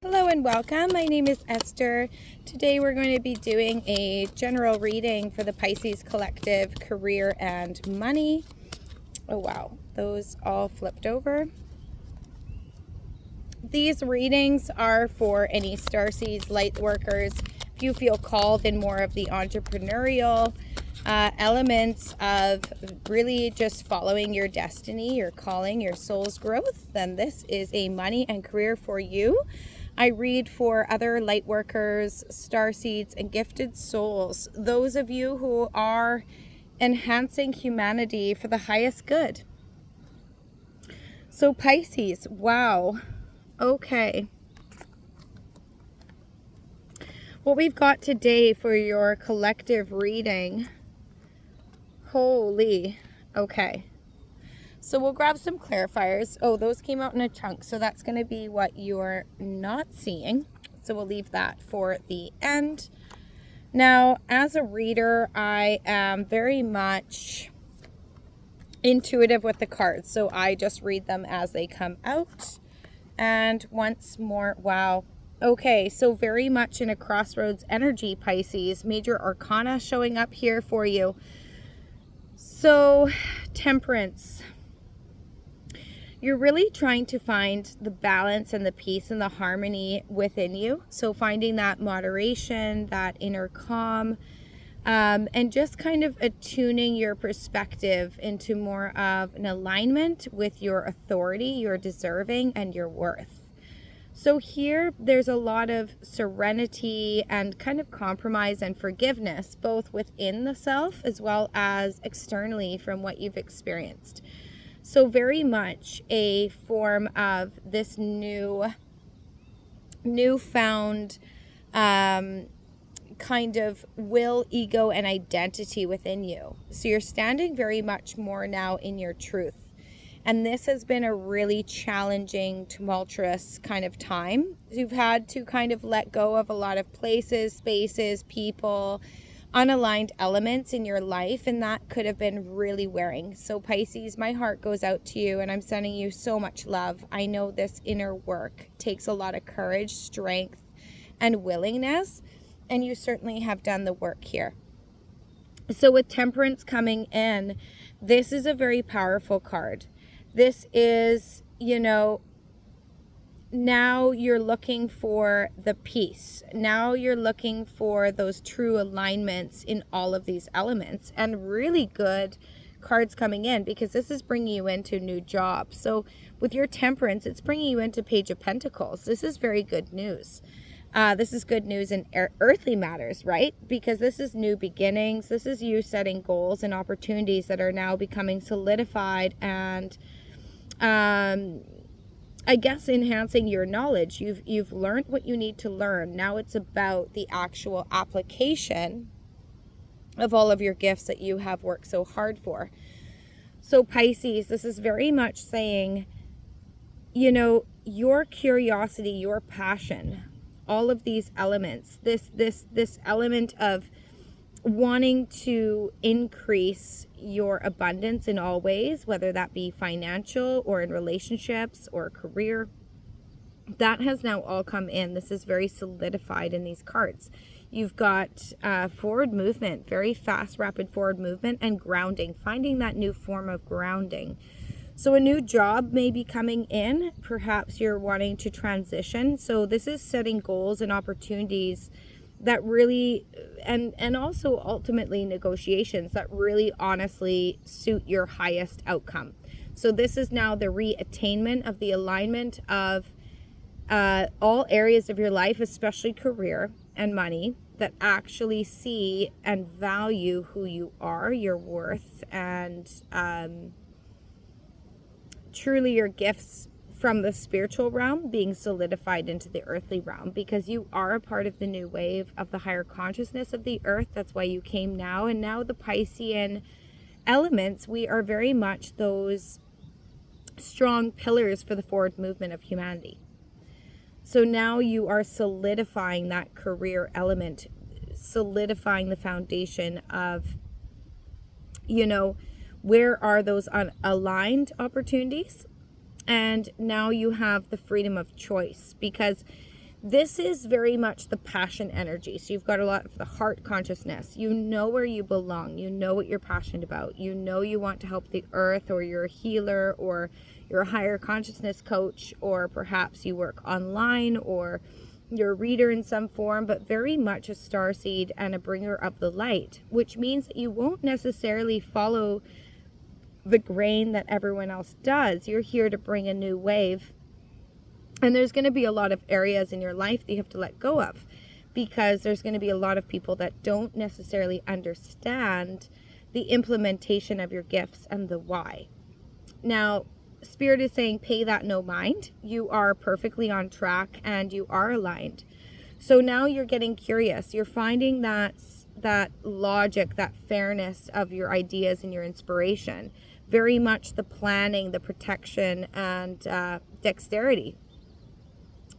Hello and welcome. My name is Esther. Today we're going to be doing a general reading for the Pisces collective, career and money. Oh wow, those all flipped over. These readings are for any starseeds, light workers. If you feel called in more of the entrepreneurial elements of really just following your destiny, your calling, your soul's growth, then this is a money and career for you. I read for other light workers, starseeds, and gifted souls, those of you who are enhancing humanity for the highest good. So Pisces, wow. Okay. What we've got today for your collective reading. Holy. Okay. So we'll grab some clarifiers. Oh, those came out in a chunk, so that's going to be what you're not seeing. So we'll leave that for the end. Now, as a reader, I am very much intuitive with the cards. So I just read them as they come out. And once more, wow. Okay, so very much in a crossroads energy, Pisces. Major arcana showing up here for you. So, temperance. You're really trying to find the balance and the peace and the harmony within you. So finding that moderation, that inner calm, and just kind of attuning your perspective into more of an alignment with your authority, your deserving, and your worth. So here, there's a lot of serenity and kind of compromise and forgiveness, both within the self as well as externally from what you've experienced. So very much a form of this newfound kind of will, ego, and identity within you. So you're standing very much more now in your truth. And this has been a really challenging, tumultuous kind of time. You've had to kind of let go of a lot of places, spaces, people, unaligned elements in your life, and that could have been really wearing. So Pisces, my heart goes out to you, and I'm sending you so much love. I know this inner work takes a lot of courage, strength, and willingness, and you certainly have done the work here. So with temperance coming in, this is a very powerful card. This is, now you're looking for the peace. Now you're looking for those true alignments in all of these elements, and really good cards coming in because this is bringing you into a new job. So with your temperance, it's bringing you into Page of Pentacles. This is very good news. This is good news in earthly matters, right? Because this is new beginnings. This is you setting goals and opportunities that are now becoming solidified and I guess enhancing your knowledge. You've learned what you need to learn. Now it's about the actual application of all of your gifts that you have worked so hard for. So Pisces, this is very much saying, your curiosity, your passion, all of these elements, this element of wanting to increase your abundance in all ways, whether that be financial or in relationships or career, that has now all come in. This is very solidified in these cards. You've got forward movement, very fast, rapid forward movement, and grounding, finding that new form of grounding. So a new job may be coming in. Perhaps you're wanting to transition. So this is setting goals and opportunities that really, and also ultimately negotiations that really honestly suit your highest outcome. So this is now the reattainment of the alignment of all areas of your life, especially career and money, that actually see and value who you are, your worth, and truly your gifts from the spiritual realm being solidified into the earthly realm, because you are a part of the new wave of the higher consciousness of the earth. That's why you came now. And now the Piscean elements, we are very much those strong pillars for the forward movement of humanity. So now you are solidifying that career element, solidifying the foundation of, where are those unaligned opportunities? And now you have the freedom of choice, because This is very much the passion energy. So you've got a lot of the heart consciousness. You know where you belong. You know what you're passionate about. You know you want to help the earth, or you're a healer, or you're a higher consciousness coach, or perhaps you work online, or you're a reader in some form, but very much a starseed and a bringer of the light, which means that you won't necessarily follow the grain that everyone else does. You're here to bring a new wave. And there's going to be a lot of areas in your life that you have to let go of, because there's going to be a lot of people that don't necessarily understand the implementation of your gifts and the why. Now, Spirit is saying, pay that no mind. You are perfectly on track and you are aligned. So now you're getting curious. You're finding that logic, that fairness of your ideas and your inspiration. Very much the planning, the protection, and dexterity.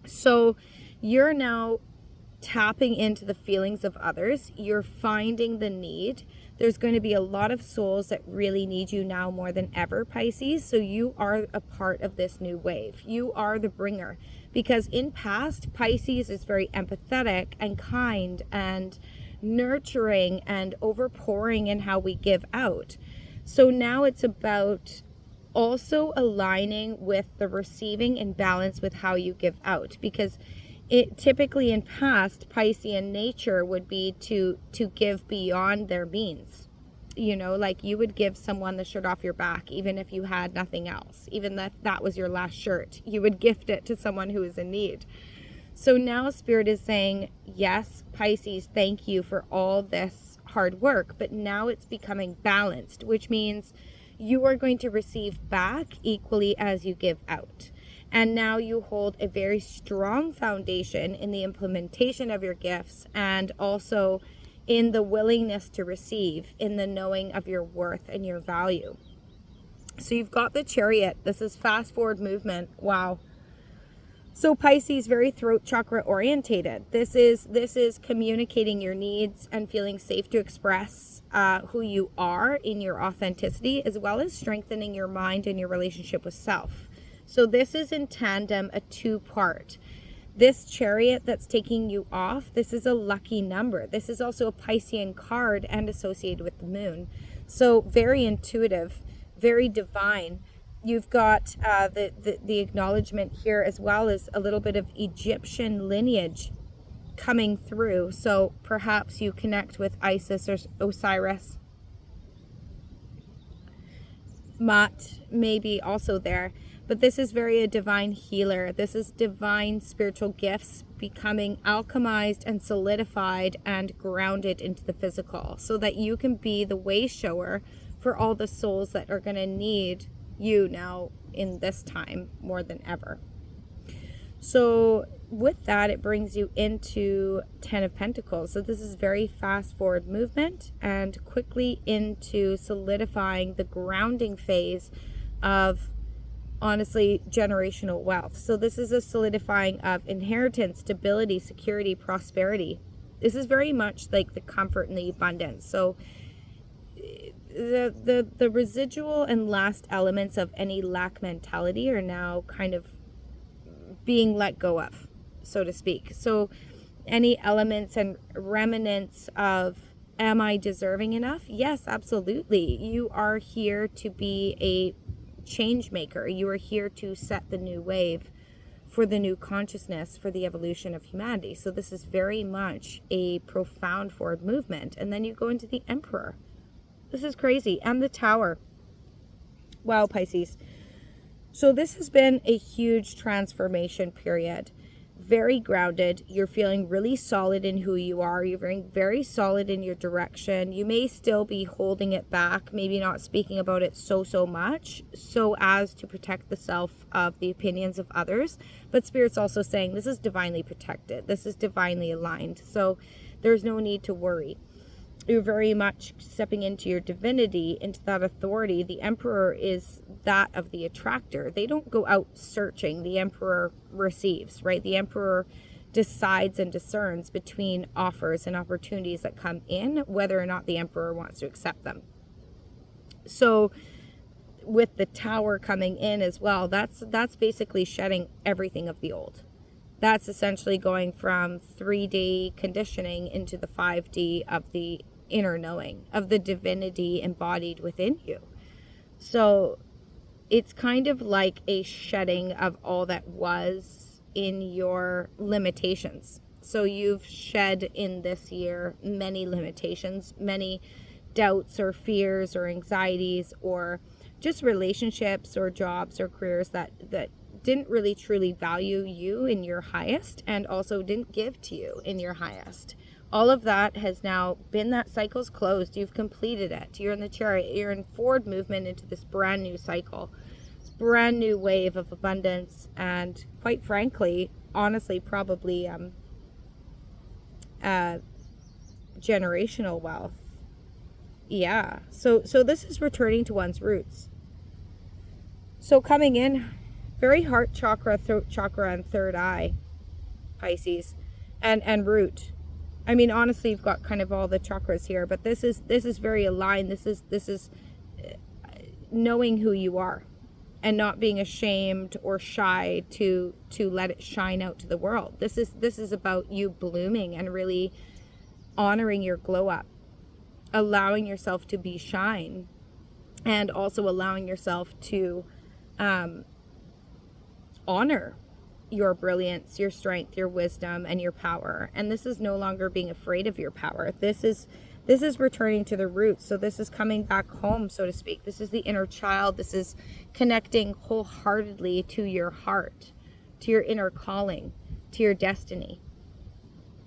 So you're now tapping into the feelings of others. You're finding the need. There's going to be a lot of souls that really need you now more than ever, Pisces. So you are a part of this new wave. You are the bringer. Because in past, Pisces is very empathetic and kind and nurturing and overpouring in how we give out. So now it's about also aligning with the receiving in balance with how you give out, because it typically in past, Piscean nature would be to give beyond their means. You know, like you would give someone the shirt off your back even if you had nothing else, even if that was your last shirt, you would gift it to someone who is in need. So now Spirit is saying, yes, Pisces, thank you for all this hard work, but now it's becoming balanced, which means you are going to receive back equally as you give out. And now you hold a very strong foundation in the implementation of your gifts, and also in the willingness to receive, in the knowing of your worth and your value. So you've got the Chariot. This is fast forward movement. Wow. So Pisces, very throat chakra orientated. This is communicating your needs and feeling safe to express who you are in your authenticity, as well as strengthening your mind and your relationship with self. So this is in tandem a two-part. This Chariot that's taking you off, this is a lucky number. This is also a Piscean card and associated with the moon. So very intuitive, very divine. You've got the acknowledgement here, as well as a little bit of Egyptian lineage coming through. So perhaps you connect with Isis or Osiris. Ma'at may be also there. But this is very a divine healer. This is divine spiritual gifts becoming alchemized and solidified and grounded into the physical, so that you can be the way shower for all the souls that are going to need you now in this time more than ever. So with that, it brings you into 10 of Pentacles. So this is very fast forward movement and quickly into solidifying the grounding phase of, honestly, generational wealth. So this is a solidifying of inheritance, stability, security, prosperity. This is very much like the comfort and the abundance. So the residual and last elements of any lack mentality are now kind of being let go of, so to speak. So any elements and remnants of, am I deserving enough? Yes, absolutely. You are here to be a change maker. You are here to set the new wave for the new consciousness, for the evolution of humanity. So this is very much a profound forward movement. And then you go into the Emperor. This is crazy. And the Tower. Wow, Pisces. So this has been a huge transformation period. Very grounded. You're feeling really solid in who you are. You're feeling very solid in your direction. You may still be holding it back, maybe not speaking about it so much, so as to protect the self of the opinions of others. But Spirit's also saying this is divinely protected. This is divinely aligned. So there's no need to worry. You're very much stepping into your divinity, into that authority. The Emperor is that of the attractor. They don't go out searching. The Emperor receives, right? The Emperor decides and discerns between offers and opportunities that come in, whether or not the Emperor wants to accept them. So with the Tower coming in as well, that's basically shedding everything of the old. That's essentially going from 3D conditioning into the 5D of the inner knowing, of the divinity embodied within you. So it's kind of like a shedding of all that was in your limitations. So you've shed in this year many limitations, many doubts or fears or anxieties, or just relationships or jobs or careers that didn't really truly value you in your highest, and also didn't give to you in your highest. All of that has now been, that cycle's closed. You've completed it. You're in the chariot. You're in forward movement into this brand new cycle, this brand new wave of abundance, and quite frankly, honestly, probably generational wealth. Yeah. So this is returning to one's roots. So coming in, very heart chakra, throat chakra, and third eye, Pisces, and root. I mean, honestly, you've got kind of all the chakras here, but this is very aligned. This is knowing who you are, and not being ashamed or shy to let it shine out to the world. This is about you blooming and really honoring your glow up, allowing yourself to be shine, and also allowing yourself to honor your brilliance, your strength, your wisdom, and your power. And this is no longer being afraid of your power. This is returning to the roots. So this is coming back home, so to speak. This is the inner child. This is connecting wholeheartedly to your heart, to your inner calling, to your destiny.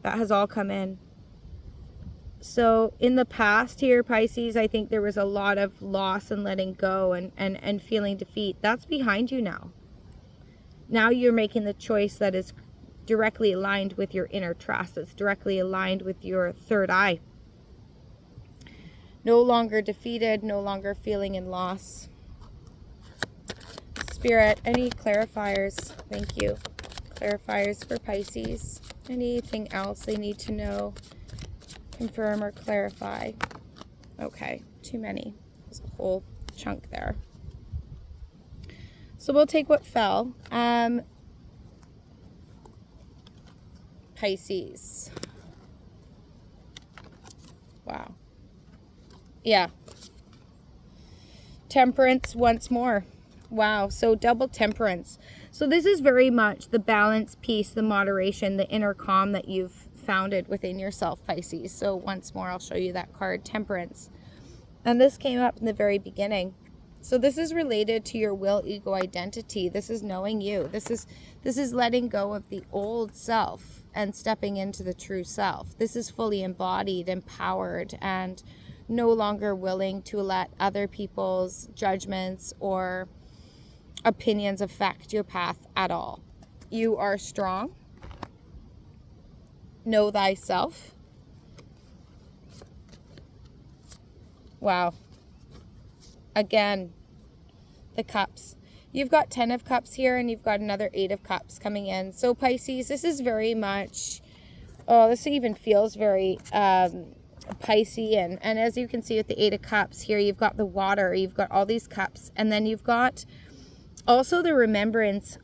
That has all come in. So in the past here, Pisces, I think there was a lot of loss and letting go and feeling defeat. That's behind you now. Now you're making the choice that is directly aligned with your inner trust. It's directly aligned with your third eye. No longer defeated, no longer feeling in loss. Spirit, any clarifiers? Thank you. Clarifiers for Pisces. Anything else they need to know? Confirm or clarify. Okay, too many. There's a whole chunk there. So we'll take what fell. Pisces. Wow. Yeah. Temperance once more. Wow. So double temperance. So this is very much the balance, peace, the moderation, the inner calm that you've founded within yourself, Pisces. So once more, I'll show you that card, Temperance. And this came up in the very beginning. So this is related to your will, ego, identity. This is knowing you. This is letting go of the old self and stepping into the true self. This is fully embodied, empowered, and no longer willing to let other people's judgments or opinions affect your path at all. You are strong. Know thyself. Wow. Again, the cups. You've got 10 of cups here, and you've got another 8 of cups coming in. So Pisces, this is very much, this even feels very Piscean. And as you can see with the 8 of cups here, you've got the water, you've got all these cups, and then you've got also the remembrance